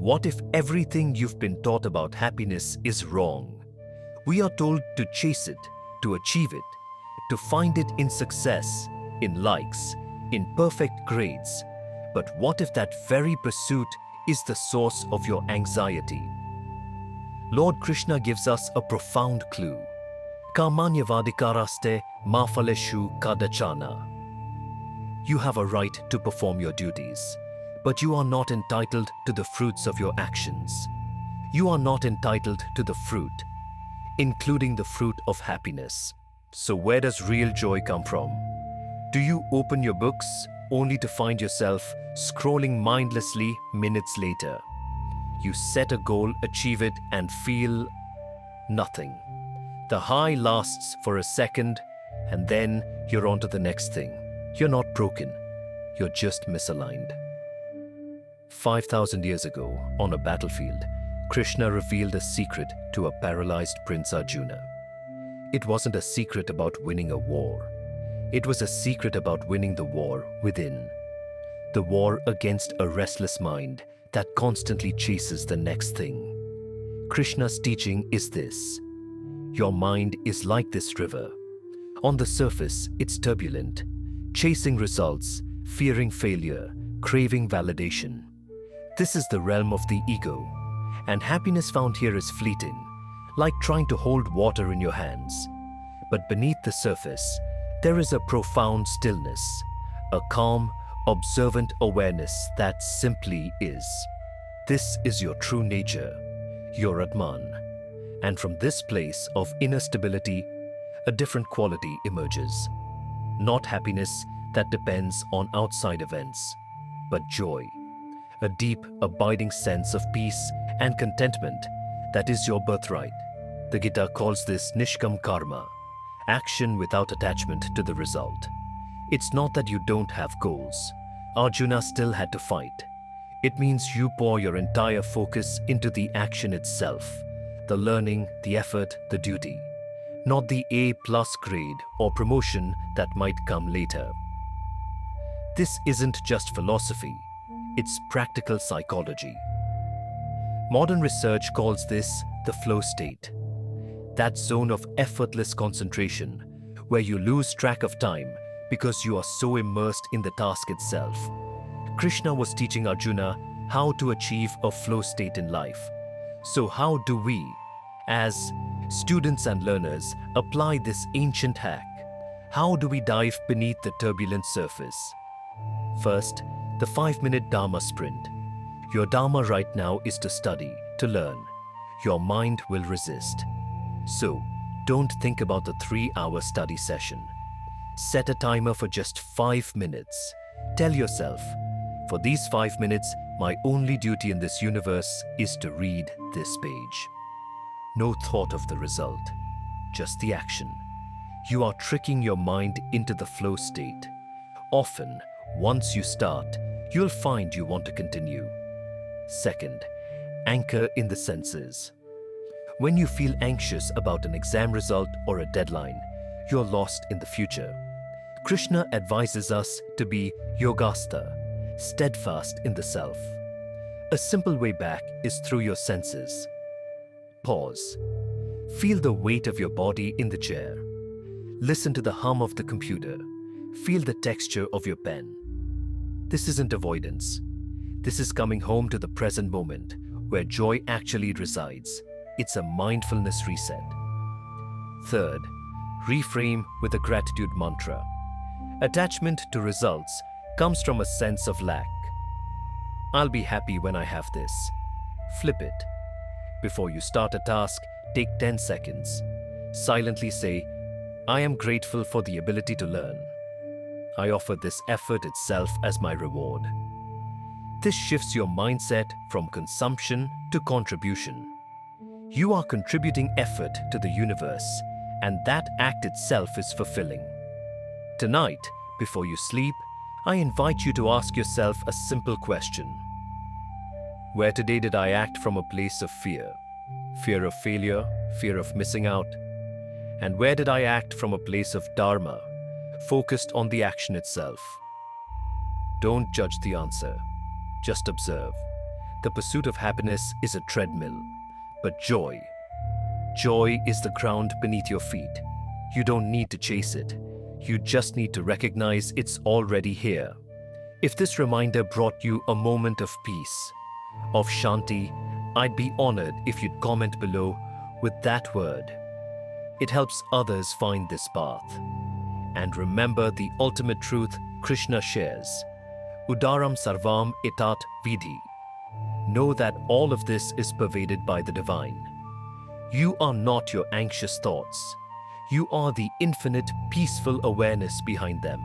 What if everything you've been taught about happiness is wrong? We are told to chase it, to achieve it, to find it in success, in likes, in perfect grades. But what if that very pursuit is the source of your anxiety? Lord Krishna gives us a profound clue. Kamanyavadikaraste mafaleshu kadachana. You have a right to perform your duties, but you are not entitled to the fruits of your actions. You are not entitled to the fruit, including the fruit of happiness. So where does real joy come from? Do you open your books only to find yourself scrolling mindlessly minutes later? You set a goal, achieve it, and feel nothing. The high lasts for a second, and then you're on to the next thing. You're not broken, you're just misaligned. 5,000 years ago, on a battlefield, Krishna revealed a secret to a paralyzed Prince Arjuna. It wasn't a secret about winning a war. It was a secret about winning the war within. The war against a restless mind that constantly chases the next thing. Krishna's teaching is this. Your mind is like this river. On the surface, it's turbulent, chasing results, fearing failure, craving validation. This is the realm of the ego, and happiness found here is fleeting, like trying to hold water in your hands. But beneath the surface, there is a profound stillness, a calm, observant awareness that simply is. This is your true nature, your Atman. And from this place of inner stability, a different quality emerges. Not happiness that depends on outside events, but joy, a deep, abiding sense of peace and contentment that is your birthright. The Gita calls this Nishkam Karma, action without attachment to the result. It's not that you don't have goals. Arjuna still had to fight. It means you pour your entire focus into the action itself, the learning, the effort, the duty, not the A+ grade or promotion that might come later. This isn't just philosophy, it's practical psychology. Modern research calls this the flow state, that zone of effortless concentration where you lose track of time because you are so immersed in the task itself. Krishna was teaching Arjuna how to achieve a flow state in life. So how do we, as students and learners, apply this ancient hack? How do we dive beneath the turbulent surface? First, the 5-minute Dharma sprint. Your Dharma right now is to study, to learn. Your mind will resist. So, don't think about the 3-hour study session. Set a timer for just 5 minutes. Tell yourself, for these 5 minutes, my only duty in this universe is to read this page. No thought of the result, just the action. You are tricking your mind into the flow state. Often, once you start, you'll find you want to continue. Second, anchor in the senses. When you feel anxious about an exam result or a deadline, you're lost in the future. Krishna advises us to be yogastha, steadfast in the self. A simple way back is through your senses. Pause. Feel the weight of your body in the chair. Listen to the hum of the computer. Feel the texture of your pen. This isn't avoidance. This is coming home to the present moment, where joy actually resides. It's a mindfulness reset. Third, reframe with a gratitude mantra. Attachment to results comes from a sense of lack. I'll be happy when I have this. Flip it. Before you start a task, take 10 seconds. Silently say, I am grateful for the ability to learn. I offer this effort itself as my reward. This shifts your mindset from consumption to contribution. You are contributing effort to the universe, and that act itself is fulfilling. Tonight, before you sleep, I invite you to ask yourself a simple question. Where today did I act from a place of fear? Fear of failure, fear of missing out? And where did I act from a place of dharma, focused on the action itself? Don't judge the answer, just observe. The pursuit of happiness is a treadmill, but joy is the ground beneath your feet. You don't need to chase it. You just need to recognize it's already here. If this reminder brought you a moment of peace, of Shanti, I'd be honored if you'd comment below with that word. It helps others find this path. And remember the ultimate truth Krishna shares. Udaram sarvam etat vidhi. Know that all of this is pervaded by the divine. You are not your anxious thoughts. You are the infinite, peaceful awareness behind them.